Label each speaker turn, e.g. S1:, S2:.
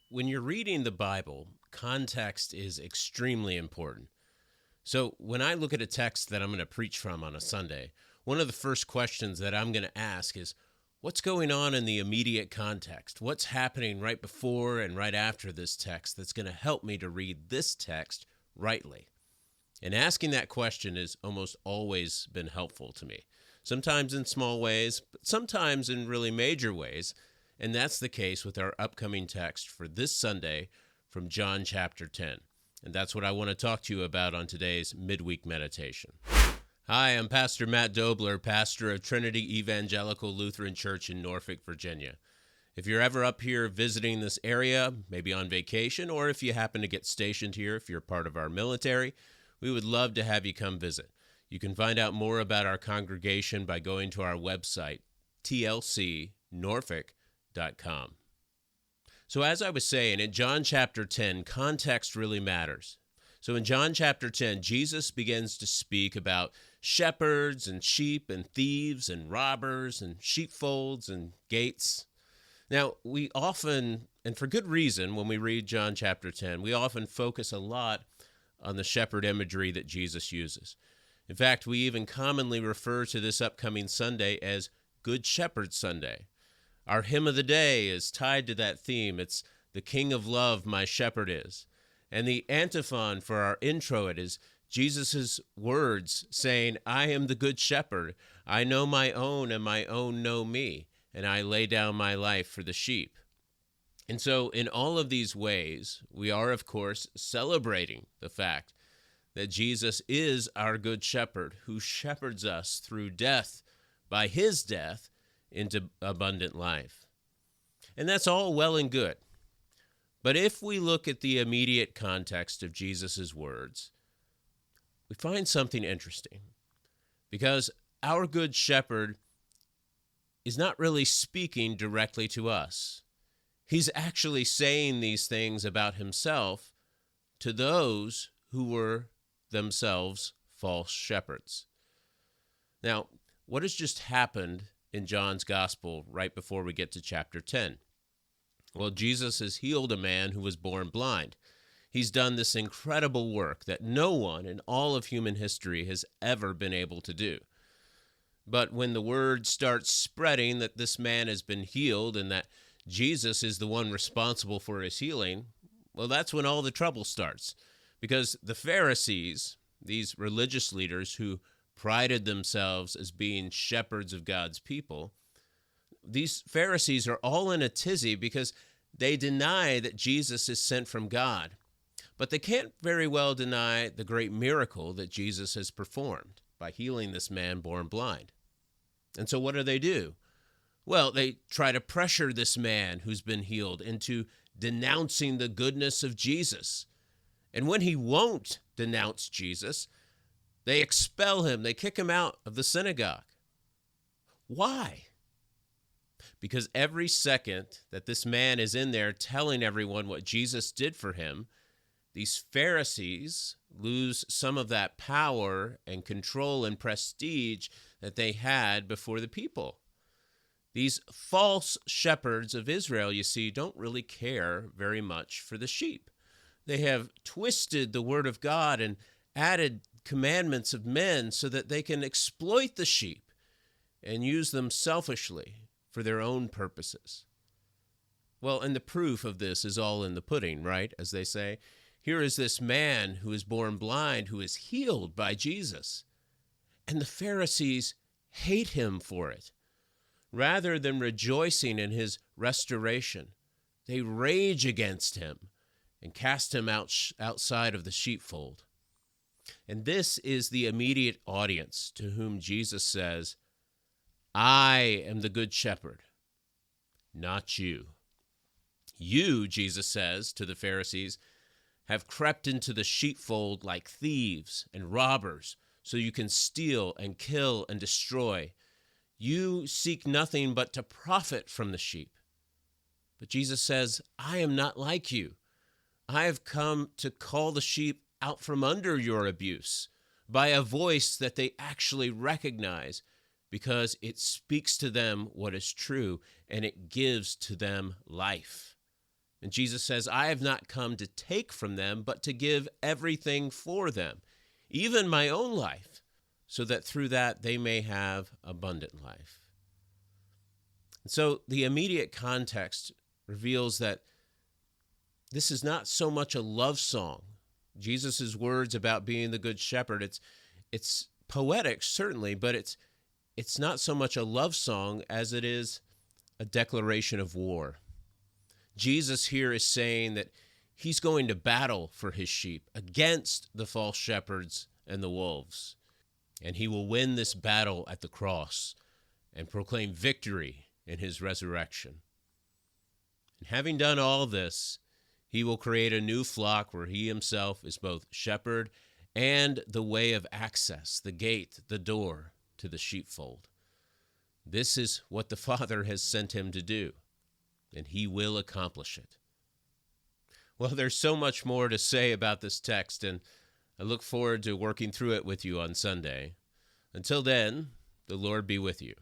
S1: When you're reading the Bible, context is extremely important. So when I look at a text that I'm going to preach from on a Sunday, one of the first questions that I'm going to ask is, what's going on in the immediate context? What's happening right before and right after this text that's going to help me to read this text rightly? And asking that question has almost always been helpful to me. Sometimes in small ways, but sometimes in really major ways. And that's the case with our upcoming text for this Sunday from John chapter 10. And that's what I want to talk to you about on today's Midweek Meditation. Hi, I'm Pastor Matt Doebler, pastor of Trinity Evangelical Lutheran Church in Norfolk, Virginia. If you're ever up here visiting this area, maybe on vacation, or if you happen to get stationed here, if you're part of our military, we would love to have you come visit. You can find out more about our congregation by going to our website, tlcnorfolk.com. So as I was saying, in John chapter 10, context really matters. So in John chapter 10, Jesus begins to speak about shepherds and sheep and thieves and robbers and sheepfolds and gates. Now, we often, and for good reason, when we read John chapter 10, we often focus a lot on the shepherd imagery that Jesus uses. In fact, we even commonly refer to this upcoming Sunday as Good Shepherd Sunday. Our hymn of the day is tied to that theme. It's "The King of Love, my shepherd is." And the antiphon for our introit is Jesus' words saying, "I am the good shepherd. I know my own, and my own know me, and I lay down my life for the sheep." And so in all of these ways, we are, of course, celebrating the fact that Jesus is our good shepherd who shepherds us through death, by his death, into abundant life. And that's all well and good. But if we look at the immediate context of Jesus' words, we find something interesting. Because our good shepherd is not really speaking directly to us. He's actually saying these things about himself to those who were themselves false shepherds. Now, what has just happened in John's gospel right before we get to chapter 10? Well, Jesus has healed a man who was born blind. He's done this incredible work that no one in all of human history has ever been able to do. But when the word starts spreading that this man has been healed and that Jesus is the one responsible for his healing, well, that's when all the trouble starts. Because the Pharisees, these religious leaders who prided themselves as being shepherds of God's people, these Pharisees are all in a tizzy because they deny that Jesus is sent from God. But they can't very well deny the great miracle that Jesus has performed by healing this man born blind. And so what do? Well, they try to pressure this man who's been healed into denouncing the goodness of Jesus. And when he won't denounce Jesus, they expel him. They kick him out of the synagogue. Why? Because every second that this man is in there telling everyone what Jesus did for him, these Pharisees lose some of that power and control and prestige that they had before the people. These false shepherds of Israel, you see, don't really care very much for the sheep. They have twisted the word of God and added commandments of men so that they can exploit the sheep and use them selfishly for their own purposes. Well, and the proof of this is all in the pudding, right? As they say, here is this man who is born blind, who is healed by Jesus. And the Pharisees hate him for it. Rather than rejoicing in his restoration, they rage against him and cast him outside of the sheepfold. And this is the immediate audience to whom Jesus says, "I am the good shepherd, not you. You," Jesus says to the Pharisees, "have crept into the sheepfold like thieves and robbers, so you can steal and kill and destroy. You seek nothing but to profit from the sheep." But Jesus says, "I am not like you. I have come to call the sheep out from under your abuse by a voice that they actually recognize, because it speaks to them what is true and it gives to them life." And Jesus says, I have not come to take from them, but to give everything for them, even my own life, so that through that they may have abundant life. And so the immediate context reveals that this is not so much a love song. Jesus' words about being the good shepherd, it's poetic, certainly, but it's not so much a love song as it is a declaration of war. Jesus here is saying that he's going to battle for his sheep against the false shepherds and the wolves. And he will win this battle at the cross and proclaim victory in his resurrection. And having done all this, he will create a new flock where he himself is both shepherd and the way of access, the gate, the door to the sheepfold. This is what the Father has sent him to do, and he will accomplish it. Well, there's so much more to say about this text, and I look forward to working through it with you on Sunday. Until then, the Lord be with you.